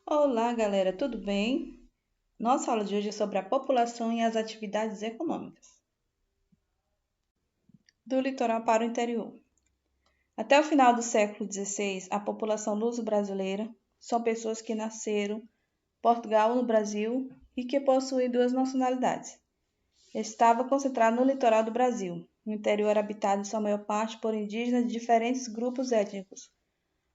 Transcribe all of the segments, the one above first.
Olá, galera, tudo bem? Nossa aula de hoje é sobre a população e as atividades econômicas do litoral para o interior. Até o final do século XVI, a população luso-brasileira são pessoas que nasceram em Portugal, no Brasil, e que possuem duas nacionalidades. Estava concentrado no litoral do Brasil. O interior era habitado em sua maior parte por indígenas de diferentes grupos étnicos.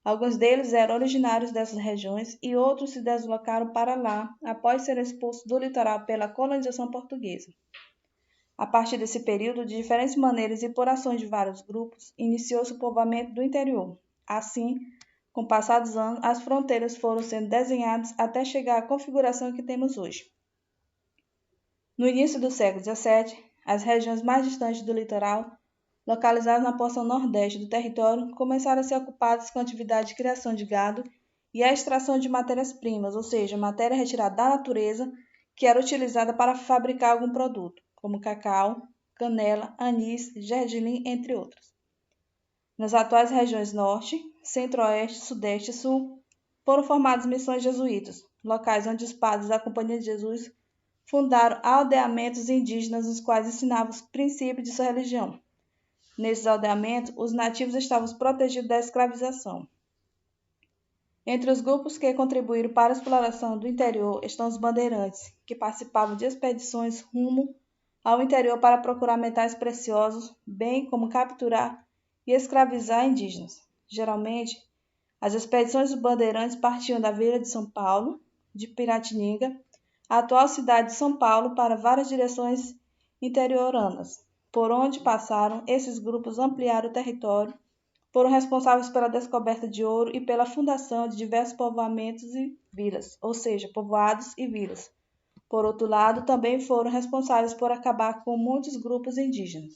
Alguns deles eram originários dessas regiões e outros se deslocaram para lá após serem expulsos do litoral pela colonização portuguesa. A partir desse período, de diferentes maneiras e por ações de vários grupos, iniciou-se o povoamento do interior. Assim, com o passar dos anos, as fronteiras foram sendo desenhadas até chegar à configuração que temos hoje. No início do século XVII, as regiões mais distantes do litoral, localizadas na porção nordeste do território, começaram a ser ocupadas com a atividade de criação de gado e a extração de matérias-primas, ou seja, matéria retirada da natureza que era utilizada para fabricar algum produto, como cacau, canela, anis, gergelim, entre outros. Nas atuais regiões norte, centro-oeste, sudeste e sul, foram formadas missões jesuítas, locais onde os padres da Companhia de Jesus fundaram aldeamentos indígenas nos quais ensinavam os princípios de sua religião. Nesses aldeamentos, os nativos estavam protegidos da escravização. Entre os grupos que contribuíram para a exploração do interior estão os bandeirantes, que participavam de expedições rumo ao interior para procurar metais preciosos, bem como capturar e escravizar indígenas. Geralmente, as expedições dos bandeirantes partiam da vila de São Paulo, de Piratininga, a atual cidade de São Paulo, para várias direções interioranas. Por onde passaram, esses grupos ampliaram o território, foram responsáveis pela descoberta de ouro e pela fundação de diversos povoamentos e vilas, ou seja, povoados e vilas. Por outro lado, também foram responsáveis por acabar com muitos grupos indígenas.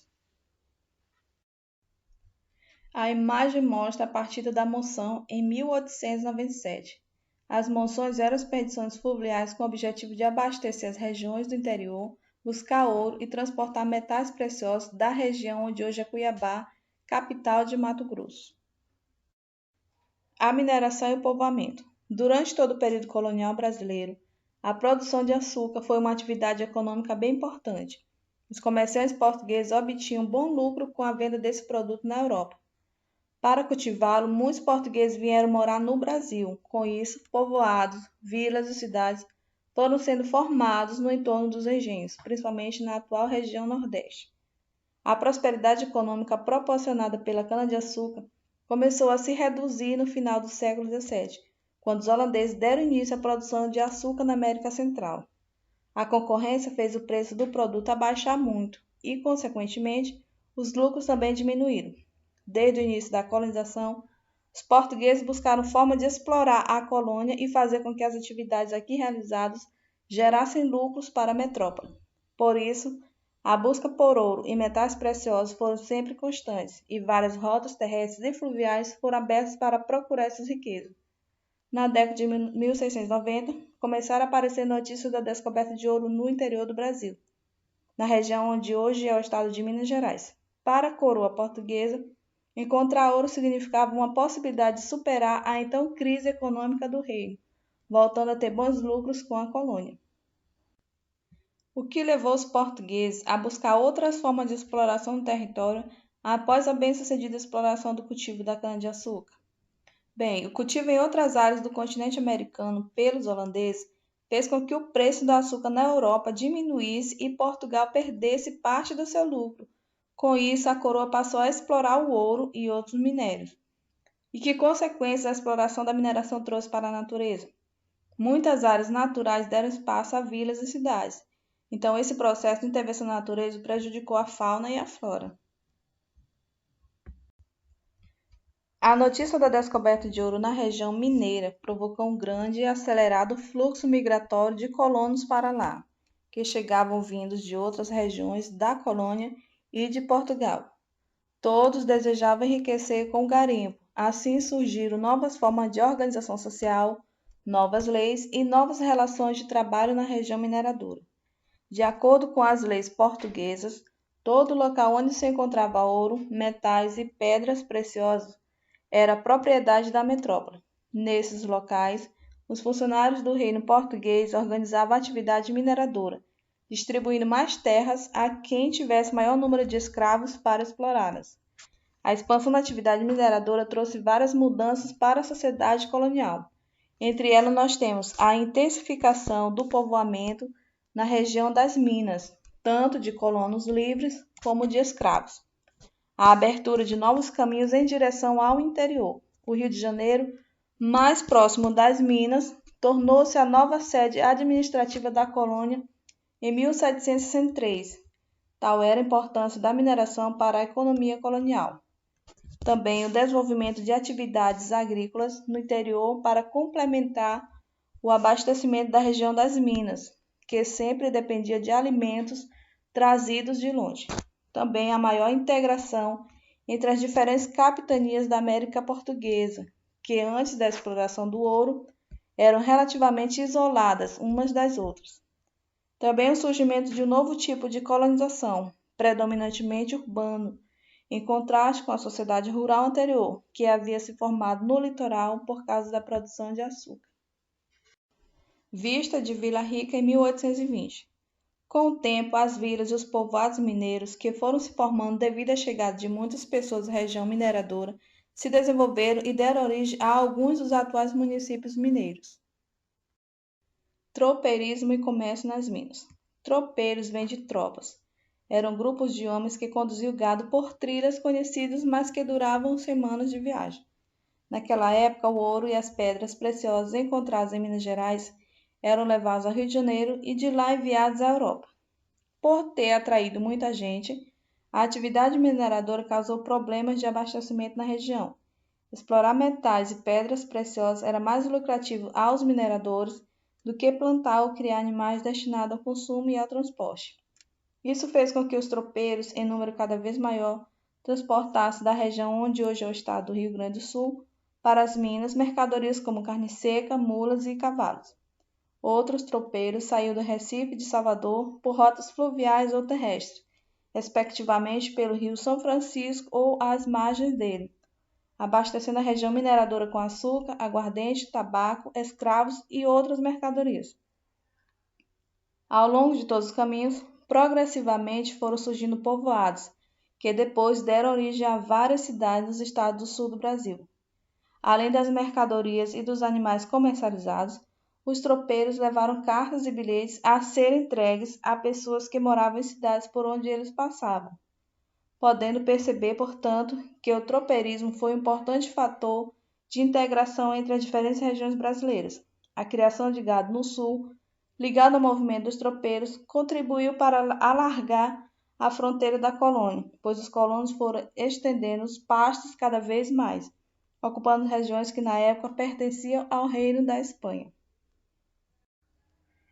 A imagem mostra a partida da monção em 1897. As monções eram expedições fluviais com o objetivo de abastecer as regiões do interior, buscar ouro e transportar metais preciosos da região onde hoje é Cuiabá, capital de Mato Grosso. A mineração e o povoamento. Durante todo o período colonial brasileiro, a produção de açúcar foi uma atividade econômica bem importante. Os comerciantes portugueses obtinham bom lucro com a venda desse produto na Europa. Para cultivá-lo, muitos portugueses vieram morar no Brasil. Com isso, povoados, vilas e cidades foram sendo formados no entorno dos engenhos, principalmente na atual região Nordeste. A prosperidade econômica proporcionada pela cana-de-açúcar começou a se reduzir no final do século XVII, quando os holandeses deram início à produção de açúcar na América Central. A concorrência fez o preço do produto abaixar muito e, consequentemente, os lucros também diminuíram. Desde o início da colonização, os portugueses buscaram forma de explorar a colônia e fazer com que as atividades aqui realizadas gerassem lucros para a metrópole. Por isso, a busca por ouro e metais preciosos foram sempre constantes e várias rotas terrestres e fluviais foram abertas para procurar essas riquezas. Na década de 1690, começaram a aparecer notícias da descoberta de ouro no interior do Brasil, na região onde hoje é o estado de Minas Gerais. Para a coroa portuguesa, encontrar ouro significava uma possibilidade de superar a então crise econômica do reino, voltando a ter bons lucros com a colônia. O que levou os portugueses a buscar outras formas de exploração do território após a bem-sucedida exploração do cultivo da cana-de-açúcar? Bem, o cultivo em outras áreas do continente americano pelos holandeses fez com que o preço do açúcar na Europa diminuísse e Portugal perdesse parte do seu lucro. Com isso, a coroa passou a explorar o ouro e outros minérios. E que consequências a exploração da mineração trouxe para a natureza? Muitas áreas naturais deram espaço a vilas e cidades. Então, esse processo de intervenção na natureza prejudicou a fauna e a flora. A notícia da descoberta de ouro na região mineira provocou um grande e acelerado fluxo migratório de colonos para lá, que chegavam vindos de outras regiões da colônia e de Portugal. Todos desejavam enriquecer com o garimpo. Assim surgiram novas formas de organização social, novas leis e novas relações de trabalho na região mineradora. De acordo com as leis portuguesas, todo local onde se encontrava ouro, metais e pedras preciosas era propriedade da metrópole. Nesses locais, os funcionários do reino português organizavam a atividade mineradora, distribuindo mais terras a quem tivesse maior número de escravos para explorá-las. A expansão da atividade mineradora trouxe várias mudanças para a sociedade colonial. Entre elas, nós temos a intensificação do povoamento na região das minas, tanto de colonos livres como de escravos. A abertura de novos caminhos em direção ao interior. O Rio de Janeiro, mais próximo das minas, tornou-se a nova sede administrativa da colônia em 1763. Tal era a importância da mineração para a economia colonial. Também o desenvolvimento de atividades agrícolas no interior para complementar o abastecimento da região das minas, que sempre dependia de alimentos trazidos de longe. Também a maior integração entre as diferentes capitanias da América Portuguesa, que antes da exploração do ouro eram relativamente isoladas umas das outras. Também o surgimento de um novo tipo de colonização, predominantemente urbano, em contraste com a sociedade rural anterior, que havia se formado no litoral por causa da produção de açúcar. Vista de Vila Rica em 1820. Com o tempo, as vilas e os povoados mineiros, que foram se formando devido à chegada de muitas pessoas à região mineradora, se desenvolveram e deram origem a alguns dos atuais municípios mineiros. Tropeirismo e comércio nas minas. Tropeiros vêm de tropas. Eram grupos de homens que conduziam gado por trilhas conhecidas, mas que duravam semanas de viagem. Naquela época, o ouro e as pedras preciosas encontradas em Minas Gerais eram levados ao Rio de Janeiro e de lá enviados à Europa. Por ter atraído muita gente, a atividade mineradora causou problemas de abastecimento na região. Explorar metais e pedras preciosas era mais lucrativo aos mineradores do que plantar ou criar animais destinados ao consumo e ao transporte. Isso fez com que os tropeiros, em número cada vez maior, transportassem da região onde hoje é o estado do Rio Grande do Sul para as minas mercadorias como carne seca, mulas e cavalos. Outros tropeiros saíam do Recife e de Salvador por rotas fluviais ou terrestres, respectivamente pelo Rio São Francisco ou às margens dele, abastecendo a região mineradora com açúcar, aguardente, tabaco, escravos e outras mercadorias. Ao longo de todos os caminhos, progressivamente foram surgindo povoados, que depois deram origem a várias cidades dos estados do sul do Brasil. Além das mercadorias e dos animais comercializados, os tropeiros levaram cartas e bilhetes a serem entregues a pessoas que moravam em cidades por onde eles passavam, podendo perceber, portanto, que o tropeirismo foi um importante fator de integração entre as diferentes regiões brasileiras. A criação de gado no sul, ligado ao movimento dos tropeiros, contribuiu para alargar a fronteira da colônia, pois os colonos foram estendendo os pastos cada vez mais, ocupando regiões que na época pertenciam ao Reino da Espanha.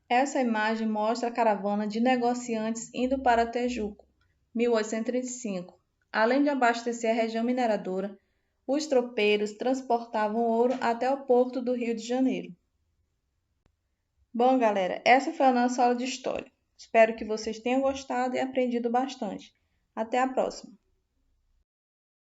Essa imagem mostra a caravana de negociantes indo para Tejuco, 1835. Além de abastecer a região mineradora, os tropeiros transportavam ouro até o porto do Rio de Janeiro. Bom, galera, essa foi a nossa aula de história. Espero que vocês tenham gostado e aprendido bastante. Até a próxima!